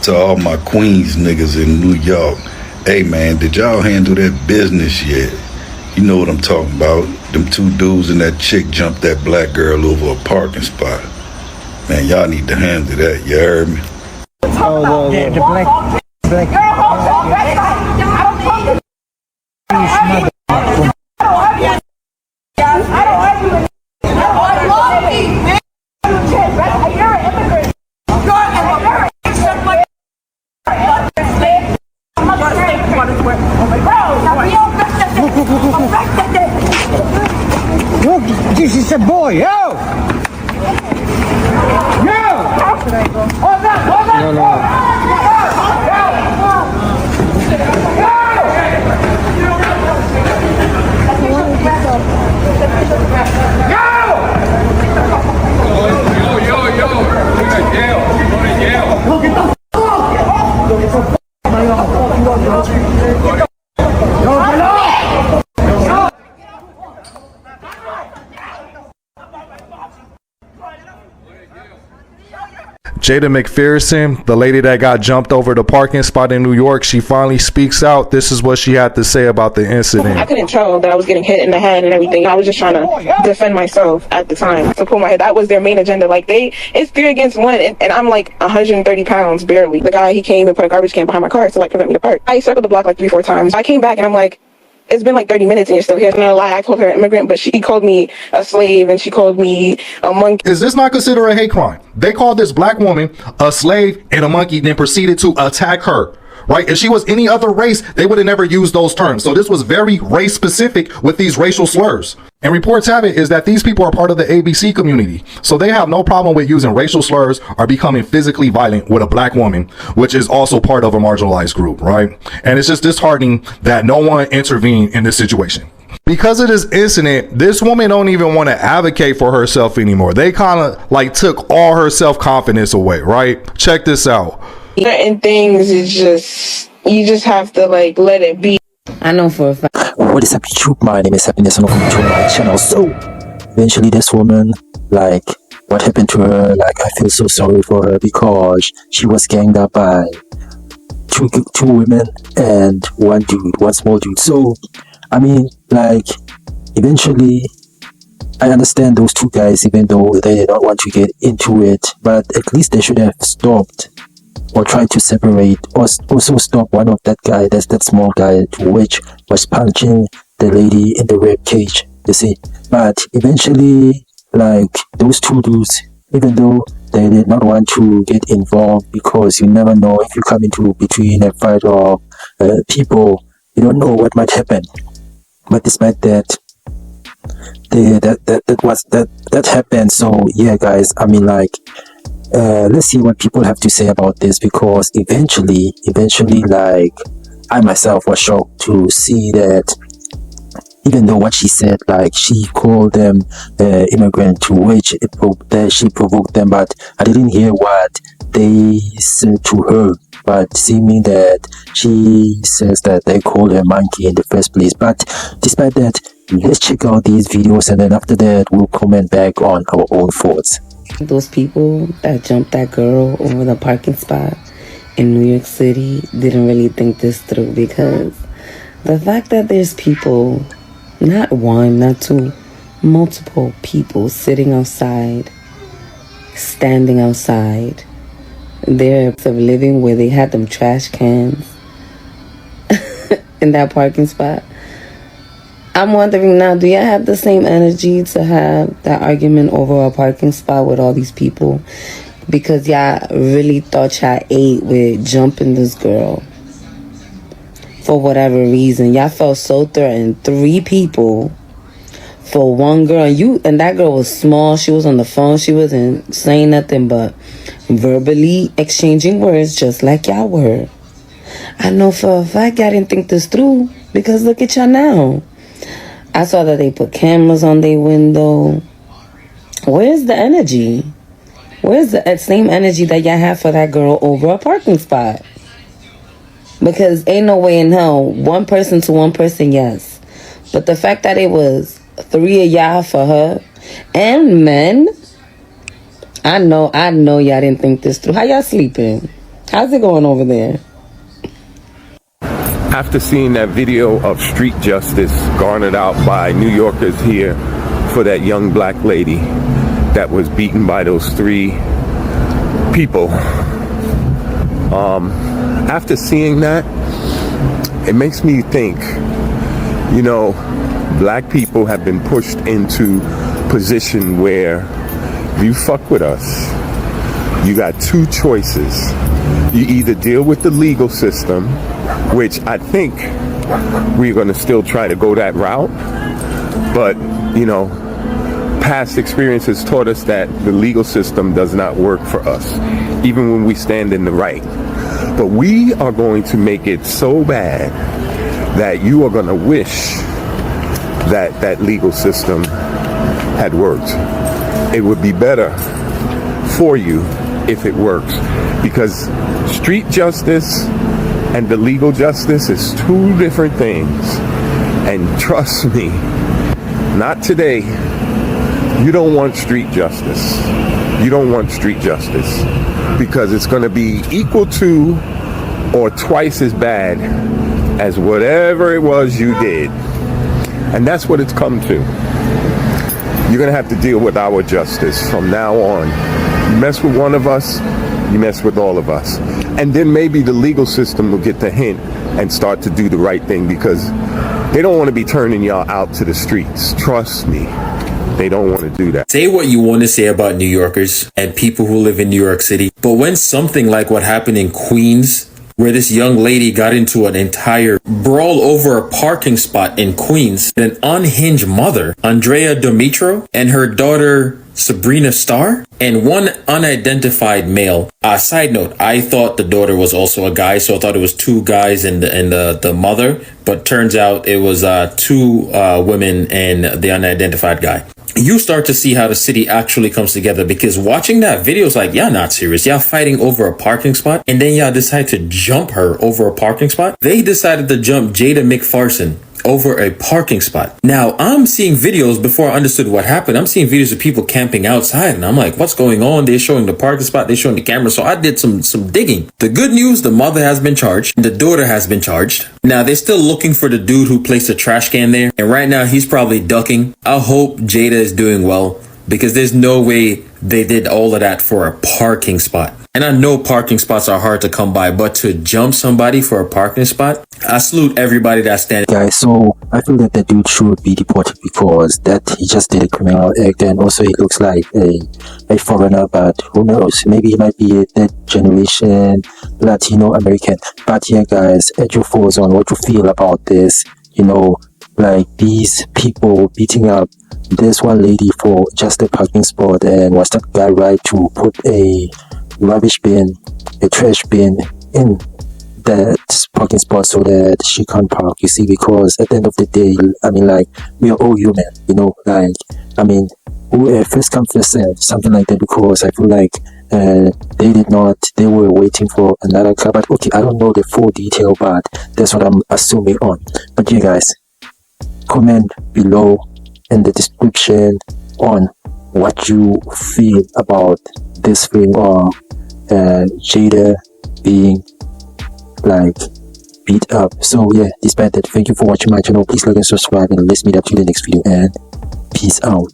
To all my Queens niggas in New York, hey man, did y'all handle that business yet? You know what I'm talking about. Them two dudes and that chick jumped that black girl over a parking spot. Man, y'all need to handle that, you heard me? Oh, the black. Look, this is a boy, yo! Yo! No. Jada McPherson, the lady that got jumped over the parking spot in New York, she finally speaks out. This is what she had to say about the incident. I couldn't tell that I was getting hit in the head and everything. I was just trying to defend myself at the time, to pull my head. That was their main agenda. Like, it's 3 against 1, and I'm like 130 pounds barely. The guy, he came and put a garbage can behind my car to like prevent me to park. I circled the block like 3-4 times. I came back and I'm like, it's been like 30 minutes and you're still here. No lie, I called her an immigrant, but she called me a slave and she called me a monkey. Is this not considered a hate crime? They called this black woman a slave and a monkey, then proceeded to attack her. Right? If she was any other race, they would have never used those terms. So this was very race specific with these racial slurs. And reports have it is that these people are part of the ABC community. So they have no problem with using racial slurs or becoming physically violent with a black woman, which is also part of a marginalized group, right? And it's just disheartening that no one intervened in this situation. Because of this incident, this woman don't even want to advocate for herself anymore. They kind of like took all her self-confidence away, right? Check this out. Certain things is just, you just have to like let it be. I know for a fact. What is up, YouTube? My name is Happiness and welcome to my channel. So eventually this woman, like, what happened to her, like, I feel so sorry for her because she was ganged up by two women and one small dude. So I mean, like, eventually I understand those two guys, even though they did not want to get into it, but at least they should have stopped or tried to separate, or also stop one of that guy, that small guy, which was punching the lady in the rib cage, you see. But eventually, like, those two dudes, even though they did not want to get involved, because you never know if you come into between a fight of people, you don't know what might happen. But despite that, that happened. So yeah, guys, I mean, like, let's see what people have to say about this, because eventually, like, I myself was shocked to see that even though what she said, like, she called them immigrant, to which she provoked them, but I didn't hear what they said to her. But seeming that she says that they called her monkey in the first place. But despite that, let's check out these videos, and then after that we'll comment back on our own thoughts. Those people that jumped that girl over the parking spot in New York City didn't really think this through, because the fact that there's people, not one, not two, multiple people sitting outside, standing outside, they're of living where they had them trash cans in that parking spot. I'm wondering now, do y'all have the same energy to have that argument over a parking spot with all these people? Because y'all really thought y'all ate with jumping this girl. For whatever reason, y'all felt so threatened. 3 people for one girl. And that girl was small. She was on the phone. She wasn't saying nothing but verbally exchanging words, just like y'all were. I know for a fact y'all didn't think this through, because look at y'all now. I saw that they put cameras on their window. Where's the energy? Where's the same energy that y'all have for that girl over a parking spot? Because ain't no way in hell, one person to one person, yes. But the fact that it was 3 of y'all for her, and men, I know y'all didn't think this through. How y'all sleeping? How's it going over there? After seeing that video of street justice garnered out by New Yorkers here for that young black lady that was beaten by those 3 people, after seeing that, it makes me think, you know, black people have been pushed into position where if you fuck with us, you got 2 choices. You either deal with the legal system, which I think we're going to still try to go that route, but, you know, past experience has taught us that the legal system does not work for us, even when we stand in the right. But we are going to make it so bad that you are going to wish that that legal system had worked. It would be better for you if it works, because street justice and the legal justice is 2 different things. And trust me, not today. You don't want street justice. You don't want street justice because it's going to be equal to or twice as bad as whatever it was you did. And that's what it's come to. You're going to have to deal with our justice from now on. You mess with one of us, you mess with all of us. And then maybe the legal system will get the hint and start to do the right thing, because they don't want to be turning y'all out to the streets. Trust me. They don't want to do that. Say what you want to say about New Yorkers and people who live in New York City, but when something like what happened in Queens, where this young lady got into an entire brawl over a parking spot in Queens, an unhinged mother, Andrea Demetro, and her daughter, Sabrina Starr, and one unidentified male. Side note, I thought the daughter was also a guy, so I thought it was 2 guys and the mother, but turns out it was 2 women and the unidentified guy. You start to see how the city actually comes together, because watching that video is like, y'all not serious. Y'all fighting over a parking spot, and then y'all decide to jump her over a parking spot. They decided to jump Jada McPherson over a parking spot. Now, I'm seeing videos before I understood what happened. I'm seeing videos of people camping outside, and I'm like, what's going on? They're showing the parking spot, they're showing the camera. So I did some digging. The good news, the mother has been charged. The daughter has been charged. Now, they're still looking for the dude who placed a trash can there. And right now, he's probably ducking. I hope Jada is doing well, because there's no way they did all of that for a parking spot. And I know parking spots are hard to come by, but to jump somebody for a parking spot, I salute everybody that's standing. Guys, so I feel that the dude should be deported because that he just did a criminal act, and also he looks like a foreigner, but who knows, maybe he might be a third generation Latino American. But yeah, guys, add your thoughts on what you feel about this. You know, like these people beating up this one lady for just a parking spot, and was that guy right to put a rubbish bin, a trash bin in that parking spot so that she can't park, you see? Because at the end of the day, I mean, like, we are all human, you know, like, I mean, first come first serve, something like that, because I feel like they were waiting for another car. But okay, I don't know the full detail, but that's what I'm assuming on. But yeah, guys, comment below in the description on what you feel about this thing, or Jada being like beat up. So yeah, despite that, thank you for watching my channel. Please like and subscribe, and let's meet up to the next video, and peace out.